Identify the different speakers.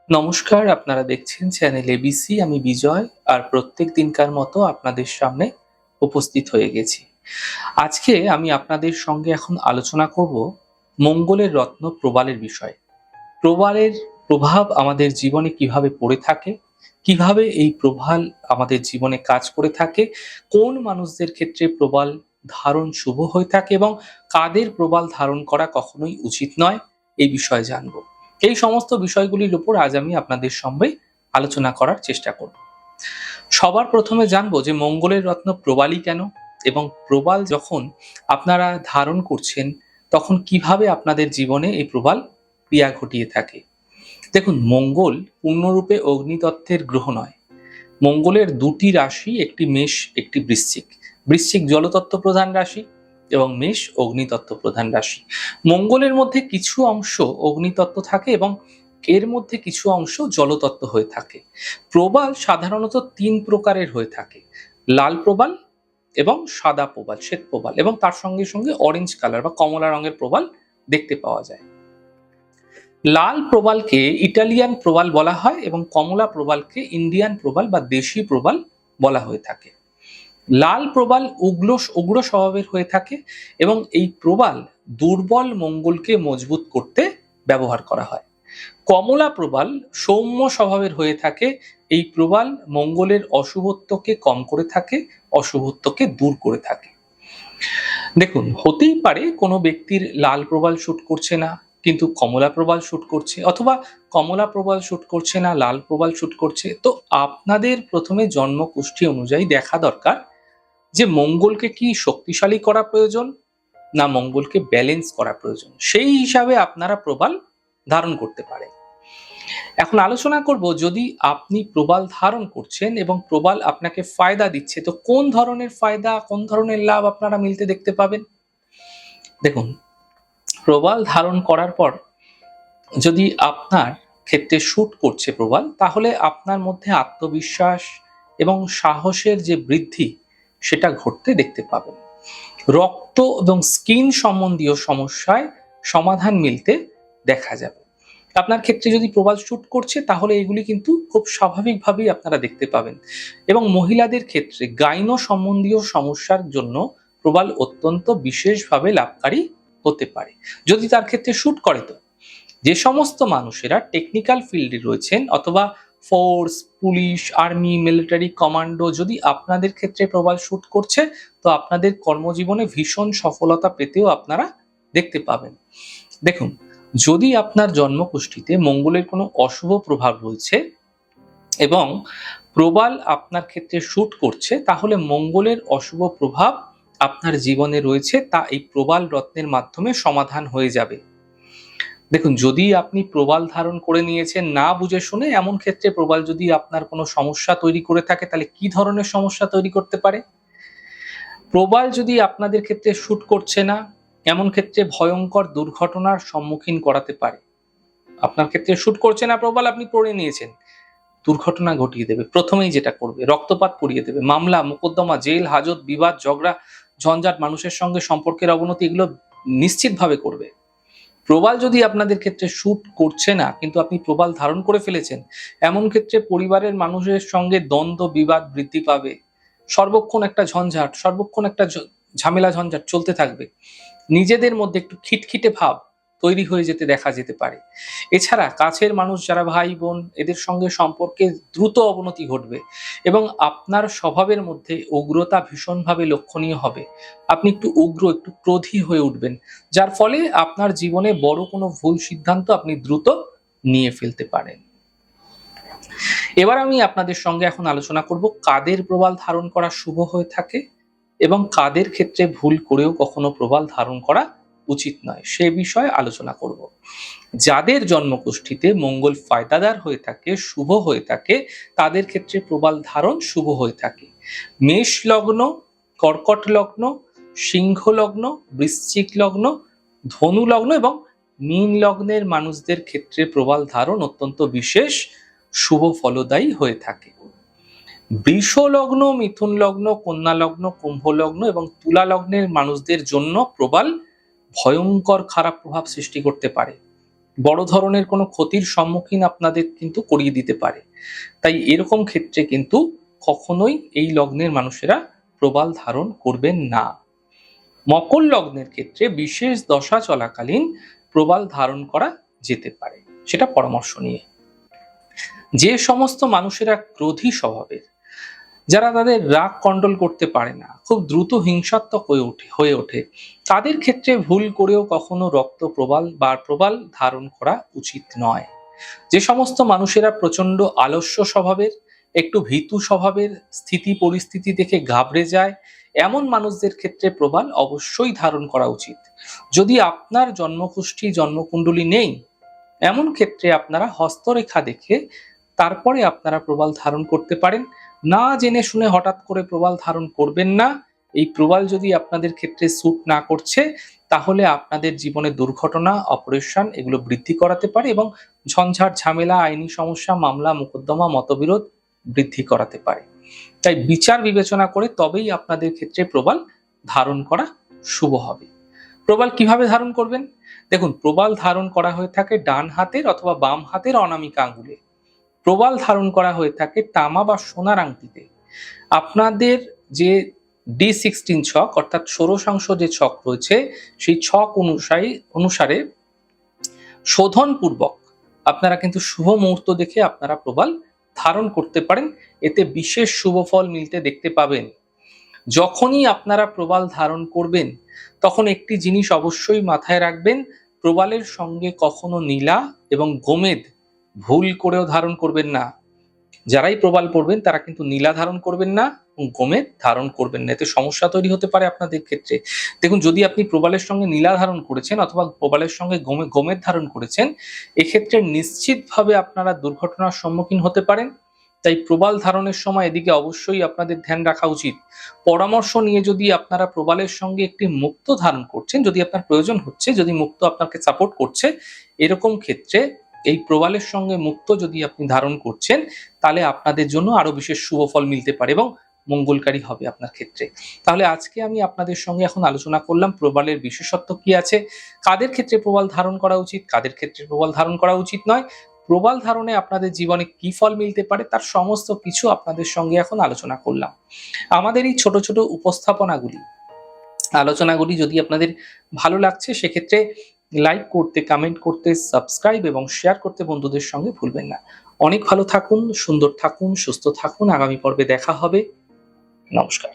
Speaker 1: নমস্কার, আপনারা দেখছেন চ্যানেল এবিসি। আমি বিজয়, আর প্রত্যেক দিনকার মতো আপনাদের সামনে উপস্থিত হয়ে গেছি। আজকে আমি আপনাদের সঙ্গে এখন আলোচনা করব মঙ্গলের রত্ন প্রবালের বিষয়ে। প্রবালের প্রভাব আমাদের জীবনে কিভাবে পড়ে থাকে, কিভাবে এই প্রবাল আমাদের জীবনে কাজ করে থাকে, কোন মানুষদের ক্ষেত্রে প্রবাল ধারণ শুভ হয়ে থাকে এবং কাদের প্রবাল ধারণ করা কখনোই উচিত নয়, এই বিষয়ে জানবো। এই সমস্ত বিষয়গুলির উপর আজ আমি আপনাদের সঙ্গে আলোচনা করার চেষ্টা করব। সবার প্রথমে জানবো যে মঙ্গলের রত্ন প্রবালই কেন, এবং প্রবাল যখন আপনারা ধারণ করছেন তখন কিভাবে আপনাদের জীবনে এই প্রবাল ক্রিয়া ঘটিয়ে থাকে। দেখুন, মঙ্গল পূর্ণরূপে অগ্নিতত্ত্বের গ্রহ নয়। মঙ্গলের দুটি রাশি, একটি মেষ, একটি বৃশ্চিক। বৃশ্চিক জলতত্ত্ব প্রধান রাশি এবং মেষ অগ্নিতত্ত্ব প্রধান রাশি। মঙ্গলের মধ্যে কিছু অংশ অগ্নিতত্ত্ব থাকে এবং এর মধ্যে কিছু অংশ জলতত্ত্ব হয়ে থাকে। প্রবাল সাধারণত তিন প্রকারের হয়ে থাকে: লাল প্রবাল এবং সাদা প্রবাল, শ্বেত প্রবাল, এবং তার সঙ্গে সঙ্গে অরেঞ্জ কালার বা কমলা রঙের প্রবাল দেখতে পাওয়া যায়। লাল প্রবালকে ইটালিয়ান প্রবাল বলা হয় এবং কমলা প্রবালকে ইন্ডিয়ান প্রবাল বা দেশি প্রবাল বলা হয়ে থাকে। লাল প্রবাল উগ্র স্বভাবের হয়ে থাকে এবং এই প্রবাল দুর্বল মঙ্গলকে মজবুত করতে ব্যবহার করা হয়। কমলা প্রবাল সৌম্য স্বভাবের হয়ে থাকে। এই প্রবাল মঙ্গলের অশুভত্বকে কম করে থাকে, অশুভত্বকে দূর করে থাকে। দেখুন, হতেই পারে কোনো ব্যক্তির লাল প্রবাল শুট করছে না কিন্তু কমলা প্রবাল শুট করছে, অথবা কমলা প্রবাল শুট করছে না, লাল প্রবাল শুট করছে। তো আপনাদের প্রথমে জন্ম কুষ্ঠী অনুযায়ী দেখা দরকার যে মঙ্গলকে কি শক্তিশালী করা প্রয়োজন না মঙ্গলকে ব্যালেন্স করা প্রয়োজন। সেই হিসাবে আপনারা প্রবাল ধারণ করতে পারেন। এখন আলোচনা করব, যদি আপনি প্রবাল ধারণ করছেন এবং প্রবাল আপনাকে ফায়দা দিচ্ছে, তো কোন ধরনের ফায়দা, কোন ধরনের লাভ আপনারা মিলতে দেখতে পাবেন। দেখুন, প্রবাল ধারণ করার পর যদি আপনার ক্ষেত্রে শুট করছে প্রবাল, তাহলে আপনার মধ্যে আত্মবিশ্বাস এবং সাহসের যে বৃদ্ধি, সেটা ঘটতে দেখতে পাবেন। রক্ত এবং স্কিন সম্বন্ধীয় সমস্যায় সমাধান মিলতে দেখা যাবে। আপনার ক্ষেত্রে যদি প্রবাল শুট করছে, তাহলে এগুলি কিন্তু খুব স্বাভাবিকভাবেই আপনারা দেখতে পাবেন। এবং মহিলাদের ক্ষেত্রে গাইনো সম্বন্ধীয় সমস্যার জন্য প্রবাল অত্যন্ত বিশেষভাবে লাভকারী হতে পারে, যদি তার ক্ষেত্রে শুট করে। তো যে সমস্ত মানুষেরা টেকনিক্যাল ফিল্ডে রয়েছেন, অথবা force, police, army, military, commando, যদি আপনাদের ক্ষেত্রে প্রবাল শুট করছে, তো আপনাদের কর্মজীবনে ভীষণ সফলতা পেতেও আপনারা দেখতে পাবেন। দেখুন, যদি আপনার জন্মকুষ্ঠিতে মঙ্গলের কোনো অশুভ প্রভাব রয়েছে এবং প্রবাল আপনার ক্ষেত্রে শুট করছে, তাহলে মঙ্গলের অশুভ প্রভাব আপনার জীবনে রয়েছে তা এই প্রবাল রত্নের মাধ্যমে সমাধান হয়ে যাবে। দেখুন, যদি আপনি প্রবাল ধারণ করে নিয়েছেন না বুঝে শুনে, এমন ক্ষেত্রে প্রবাল যদি আপনার কোনো সমস্যা তৈরি করে থাকে, তাহলে কি ধরনের সমস্যা তৈরি করতে পারে। প্রবাল যদি আপনাদের ক্ষেত্রে শুট করছে না, এমন ক্ষেত্রে ভয়ঙ্কর দুর্ঘটনার সম্মুখীন করাতে পারে। আপনার ক্ষেত্রে শুট করছে না প্রবাল, আপনি পড়ে নিয়েছেন, দুর্ঘটনা ঘটিয়ে দেবে। প্রথমেই যেটা করবে, রক্তপাত করিয়ে দেবে, মামলা মোকদ্দমা, জেল হাজত, বিবাদ, ঝগড়া, ঝঞ্ঝাট, মানুষের সঙ্গে সম্পর্কের অবনতি, এগুলো নিশ্চিতভাবে করবে। প্রবাল যদি আপনাদের ক্ষেত্রে শুট করছে না কিন্তু আপনি প্রবাল ধারণ করে ফেলেছেন, এমন ক্ষেত্রে পরিবারের মানুষের সঙ্গে দ্বন্দ্ব বিবাদ বৃদ্ধি পাবে। সর্বক্ষণ একটা ঝঞ্ঝাট, সর্বক্ষণ একটা ঝামেলা ঝঞ্ঝাট চলতে থাকবে। নিজেদের মধ্যে একটু খিটখিটে ভাব তৈরি হয়ে যেতে দেখা যেতে পারে। এছাড়া কাছের মানুষ যারা ভাই বোন, এদের সঙ্গে সম্পর্কে দ্রুত অবনতি ঘটবে এবং আপনার স্বভাবের মধ্যে উগ্রতা ভীষণভাবে লক্ষণীয় হবে। আপনি একটু উগ্র, একটু ক্রোধী হয়ে উঠবেন, যার ফলে আপনার জীবনে বড় কোনো ভুল সিদ্ধান্ত আপনি দ্রুত নিয়ে ফেলতে পারেন। এবার আমি আপনাদের সঙ্গে এখন আলোচনা করব কাদের প্রবাল ধারণ করা শুভ হয়ে থাকে এবং কাদের ক্ষেত্রে ভুল করেও কখনো প্রবাল ধারণ করা উচিত নয়, সে বিষয়ে আলোচনা করব। যাদের জন্মকুষ্ঠিতে মঙ্গল ফায়দাদার হয়ে থাকে, শুভ হয়ে থাকে, তাদের ক্ষেত্রে প্রবাল ধারণ শুভ হয়ে থাকে। মেষ লগ্ন, কর্কট লগ্ন, সিংহ লগ্ন, বৃশ্চিক লগ্ন, ধনু লগ্ন এবং মীন লগ্নের মানুষদের ক্ষেত্রে প্রবাল ধারণ অত্যন্ত বিশেষ শুভ ফলদায়ী হয়ে থাকে। বৃষ লগ্ন, মিথুন লগ্ন, কন্যা লগ্ন, কুম্ভ লগ্ন এবং তুলা লগ্নের মানুষদের জন্য প্রবাল ভয়ঙ্কর খারাপ প্রভাব সৃষ্টি করতে পারে। বড় ধরনের কোনো ক্ষতির সম্মুখীন আপনাদের কিন্তু করিয়ে দিতে পারে। তাই এরকম ক্ষেত্রে কিন্তু কখনোই এই লগ্নের মানুষেরা প্রবাল ধারণ করবেন না। মকর লগ্নের ক্ষেত্রে বিশেষ দশা চলাকালীন প্রবাল ধারণ করা যেতে পারে, সেটা পরামর্শ নিয়ে। যে সমস্ত মানুষেরা ক্রোধী স্বভাবের, যারা তাদের রাগ কন্ট্রোল করতে পারে না, খুব দ্রুত হিংসাত্মক হয়ে ওঠে, তাদের ক্ষেত্রে ভুল করেও কখনো রক্ত প্রবাল বা প্রবাল ধারণ করা উচিত নয়। যে সমস্ত মানুষেরা প্রচন্ড আলস্য স্বভাবের, একটু ভীতু স্বভাবের, স্থিতি পরিস্থিতি দেখে ঘাবড়ে যায়, এমন মানুষদের ক্ষেত্রে প্রবাল অবশ্যই ধারণ করা উচিত। যদি আপনার জন্মকুষ্ঠী জন্মকুণ্ডলী নেই, এমন ক্ষেত্রে আপনারা হস্তরেখা দেখে তারপরে আপনারা প্রবাল ধারণ করতে পারেন। না জেনে শুনে হঠাৎ করে প্রবাল ধারণ করবেন না। এই প্রবাল যদি আপনাদের ক্ষেত্রে স্যুট না করছে, তাহলে আপনাদের জীবনে দুর্ঘটনা, অপারেশন এগুলো বৃদ্ধি করাতে পারে এবং ঝঞ্ঝাট, ঝামেলা, আইনি সমস্যা, মামলা, মোকদ্দমা, মতবিরোধ বৃদ্ধি করাতে পারে। তাই বিচার বিবেচনা করে তবেই আপনাদের ক্ষেত্রে প্রবাল ধারণ করা শুভ হবে। প্রবাল কিভাবে ধারণ করবেন? দেখুন, প্রবাল ধারণ করা হয়ে থাকে ডান হাতের অথবা বাম হাতের অনামিকা আঙ্গুলে। প্রবাল ধারণ করা হয়ে থাকে তামা বা সোনার আংটিতে। আপনাদের যে D16 ছক অর্থাৎ ষোড়শাংশ যে ছক রয়েছে, সেই ছক অনুসারে শোধন পূর্বক আপনারা কিন্তু শুভ মুহূর্ত দেখে আপনারা প্রবাল ধারণ করতে পারেন। এতে বিশেষ শুভ ফল মিলতে দেখতে পাবেন। যখনই আপনারা প্রবাল ধারণ করবেন, তখন একটি জিনিস অবশ্যই মাথায় রাখবেন, প্রবালের সঙ্গে কখনো নীলা এবং গোমেদ ভুল করেও ধারণ করবেন না। যারাই প্রবাল পড়বেন তারা কিন্তু নীলা ধারণ করবেন না এবং গোমেদ ধারণ করবেন না, এতে সমস্যা তৈরি হতে পারে আপনাদের ক্ষেত্রে। দেখুন, যদি আপনি প্রবালের সঙ্গে নীলা ধারণ করেছেন অথবা প্রবালের সঙ্গে গোমেদ ধারণ করেছেন, এক্ষেত্রে নিশ্চিতভাবে আপনারা দুর্ঘটনার সম্মুখীন হতে পারেন। তাই প্রবাল ধারণের সময় এদিকে অবশ্যই আপনাদের ধ্যান রাখা উচিত। পরামর্শ নিয়ে যদি আপনারা প্রবালের সঙ্গে একটি মুক্ত ধারণ করছেন, যদি আপনার প্রয়োজন হচ্ছে, যদি মুক্ত আপনাকে সাপোর্ট করছে, এরকম ক্ষেত্রে এই প্রবালের সঙ্গে মুক্ত যদি আপনি ধারণ করছেন, তাহলে আপনাদের জন্য আরো বিশেষ শুভ ফল মিলতে পারে এবং মঙ্গলকারী হবে আপনার ক্ষেত্রে। তাহলে আজকে আমি আপনাদের সঙ্গে এখন আলোচনা করলাম প্রবালের বিশেষত্ব কি আছে, কাদের ক্ষেত্রে প্রবাল ধারণ করা উচিত, কাদের ক্ষেত্রে প্রবাল ধারণ করা উচিত নয়, প্রবাল ধারণে আপনাদের জীবনে কি ফল মিলতে পারে, তার সমস্ত কিছু আপনাদের সঙ্গে এখন আলোচনা করলাম। আমাদের এই ছোট ছোট আলোচনাগুলি যদি আপনাদের ভালো লাগছে, সেক্ষেত্রে লাইক করতে, কমেন্ট করতে, সাবস্ক্রাইব এবং শেয়ার করতে বন্ধুদের সঙ্গে ভুলবেন না। অনেক ভালো থাকুন, সুন্দর থাকুন, সুস্থ থাকুন। আগামী পর্বে দেখা হবে। নমস্কার।